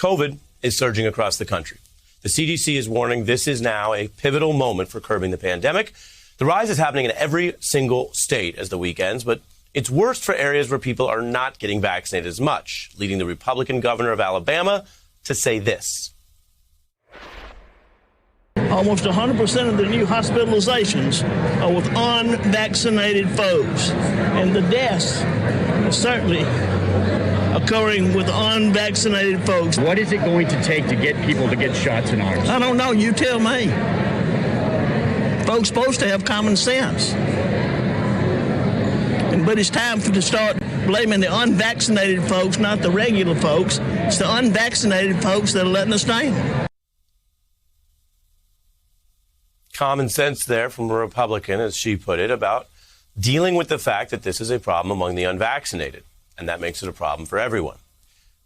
COVID is surging across the country. The CDC is warning this is now a pivotal moment for curbing the pandemic. The rise is happening in every single state as the week ends, but it's worst for areas where people are not getting vaccinated as much, leading the Republican governor of Alabama to say this. Almost 100% of the new hospitalizations are with unvaccinated folks, and the deaths are certainly occurring with unvaccinated folks. What is it going to take to get people to get shots in arms? I don't know. You tell me. Folks supposed to have common sense. But it's time to start blaming the unvaccinated folks, not the regular folks. It's the unvaccinated folks that are letting us down. Common sense there from a Republican, as she put it, about dealing with the fact that this is a problem among the unvaccinated, and that makes it a problem for everyone.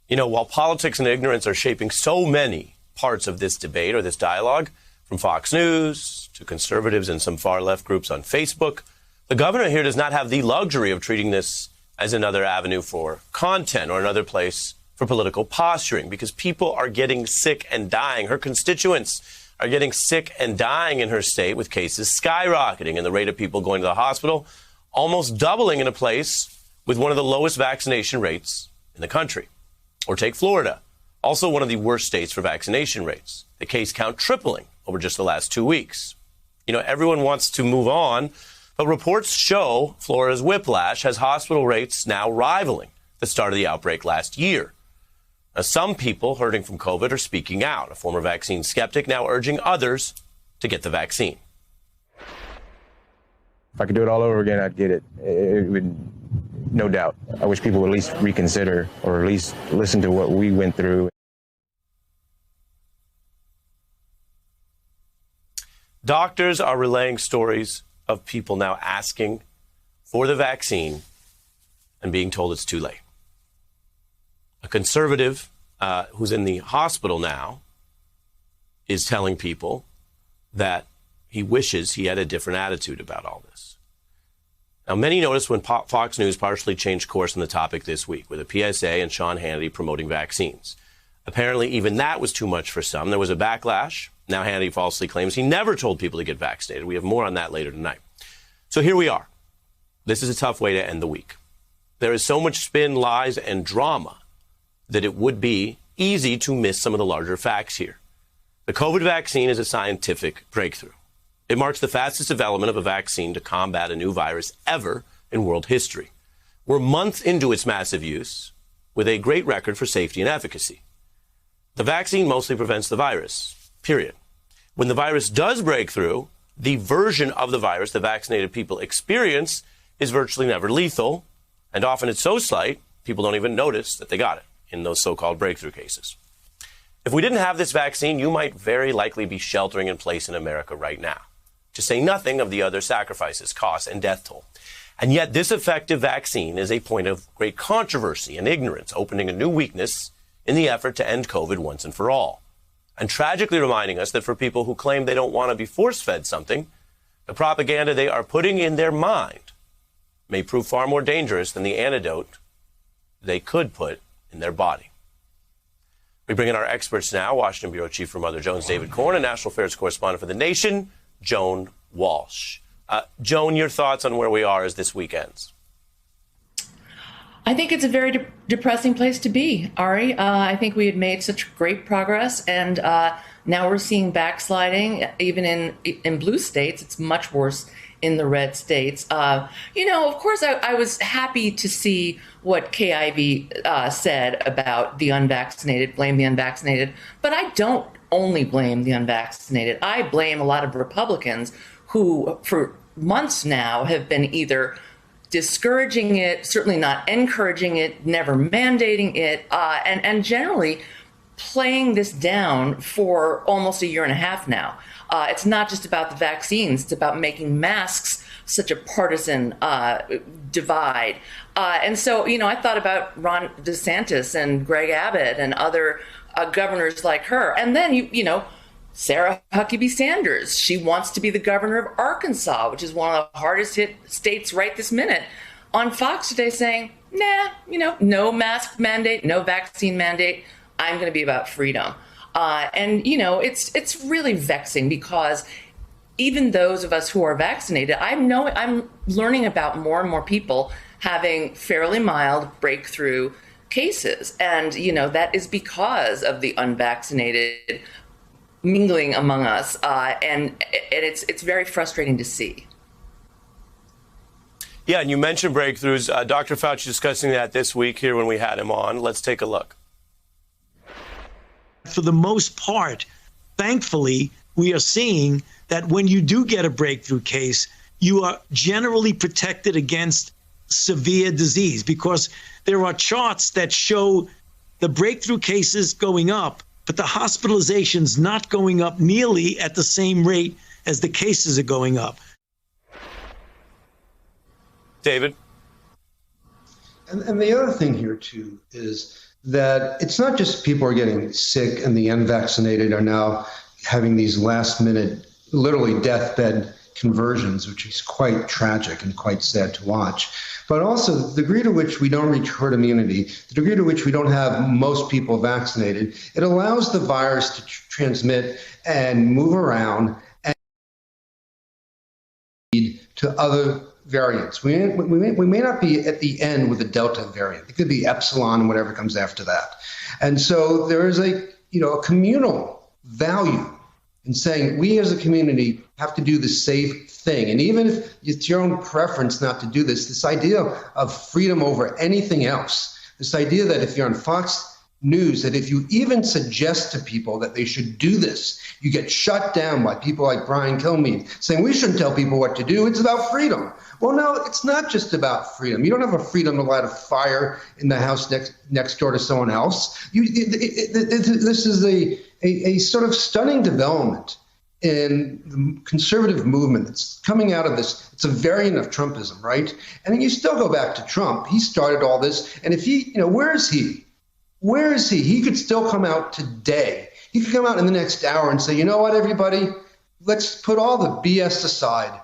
You know, while politics and ignorance are shaping so many parts of this debate or this dialogue, from Fox News to conservatives and some far-left groups on Facebook, the governor here does not have the luxury of treating this as another avenue for content or another place for political posturing, because people are getting sick and dying. Her constituents are getting sick and dying in her state, with cases skyrocketing and the rate of people going to the hospital almost doubling in a place with one of the lowest vaccination rates in the country. Or take Florida, also one of the worst states for vaccination rates. The case count tripling over just the last 2 weeks. You know, everyone wants to move on, but reports show Florida's whiplash has hospital rates now rivaling the start of the outbreak last year. Now, some people hurting from COVID are speaking out. A former vaccine skeptic now urging others to get the vaccine. If I could do it all over again, I'd get it. It would, no doubt. I wish people would at least reconsider or at least listen to what we went through. Doctors are relaying stories of people now asking for the vaccine and being told it's too late. A conservative who's in the hospital now is telling people that he wishes he had a different attitude about all this. Now, many noticed when Fox News partially changed course on the topic this week with a PSA and Sean Hannity promoting vaccines. Apparently, even that was too much for some. There was a backlash. Now Hannity falsely claims he never told people to get vaccinated. We have more on that later tonight. So here we are. This is a tough way to end the week. There is so much spin, lies, and drama that it would be easy to miss some of the larger facts here. The COVID vaccine is a scientific breakthrough. It marks the fastest development of a vaccine to combat a new virus ever in world history. We're months into its massive use with a great record for safety and efficacy. The vaccine mostly prevents the virus, period. When the virus does break through, the version of the virus the vaccinated people experience is virtually never lethal, and often it's so slight, people don't even notice that they got it in those so-called breakthrough cases. If we didn't have this vaccine, you might very likely be sheltering in place in America right now, to say nothing of the other sacrifices, costs, and death toll. And yet this effective vaccine is a point of great controversy and ignorance, opening a new weakness in the effort to end COVID once and for all. And tragically reminding us that for people who claim they don't want to be force-fed something, the propaganda they are putting in their mind may prove far more dangerous than the antidote they could put in their body. We bring in our experts now, Washington Bureau Chief for Mother Jones, David Corn, and National Affairs Correspondent for The Nation, Joan Walsh. Joan, your thoughts on where we are as this week ends? I think it's a very depressing place to be, Ari. I think we had made such great progress, and now we're seeing backsliding. Even in blue states, it's much worse in the red states. Of course, I was happy to see what KIV said about the unvaccinated, blame the unvaccinated. But I don't only blame the unvaccinated. I blame a lot of Republicans who, for months now, have been either discouraging it, certainly not encouraging it, never mandating it, and generally playing this down for almost a year and a half now. It's not just about the vaccines, it's about making masks such a partisan divide. And so, I thought about Ron DeSantis and Greg Abbott and other governors like her. And then, Sarah Huckabee Sanders, she wants to be the governor of Arkansas, which is one of the hardest hit states right this minute, on Fox today saying, no mask mandate, no vaccine mandate. I'm going to be about freedom. And, you know, it's really vexing because even those of us who are vaccinated, I'm learning about more and more people having fairly mild breakthrough cases. And, you know, that is because of the unvaccinated mingling among us. And it's very frustrating to see. Yeah, and you mentioned breakthroughs. Dr. Fauci discussing that this week here when we had him on. Let's take a look. For the most part, thankfully, we are seeing that when you do get a breakthrough case, you are generally protected against severe disease because there are charts that show the breakthrough cases going up, but the hospitalizations not going up nearly at the same rate as the cases are going up. David? And the other thing here, too, is that it's not just people are getting sick and the unvaccinated are now having these last-minute, literally deathbed conversions, which is quite tragic and quite sad to watch. But also the degree to which we don't reach herd immunity, the degree to which we don't have most people vaccinated, it allows the virus to transmit and move around and lead to other variants. We may not be at the end with the Delta variant. It could be Epsilon and whatever comes after that. And so there is a communal value in saying we as a community have to do the safe thing. And even if it's your own preference not to do this idea of freedom over anything else, this idea that if you're on Fox News, that if you even suggest to people that they should do this, you get shut down by people like Brian Kilmeade saying we shouldn't tell people what to do. It's about freedom. Well, no, it's not just about freedom. You don't have a freedom to light a fire in the house next door to someone else. This is a sort of stunning development in the conservative movement that's coming out of this. It's a variant of Trumpism, right? And then you still go back to Trump. He started all this. And if he, where is he? Where is he? He could still come out today. He could come out in the next hour and say, you know what, everybody, let's put all the BS aside.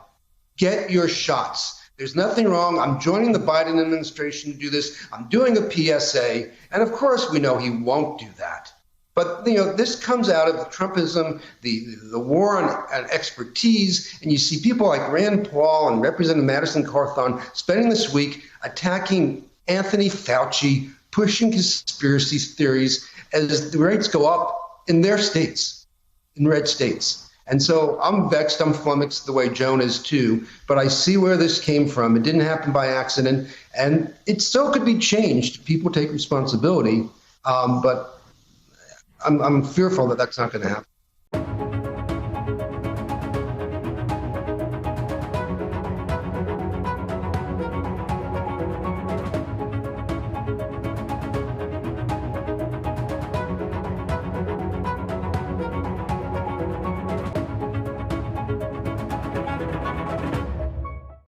Get your shots. There's nothing wrong. I'm joining the Biden administration to do this. I'm doing a PSA. And of course, we know he won't do that. But, this comes out of the Trumpism, the war on expertise. And you see people like Rand Paul and Representative Madison Cawthorn spending this week attacking Anthony Fauci, pushing conspiracy theories as the rates go up in their states, in red states. And so I'm vexed, I'm flummoxed the way Joan is too, but I see where this came from. It didn't happen by accident, and it still could be changed. People take responsibility, but I'm fearful that that's not going to happen.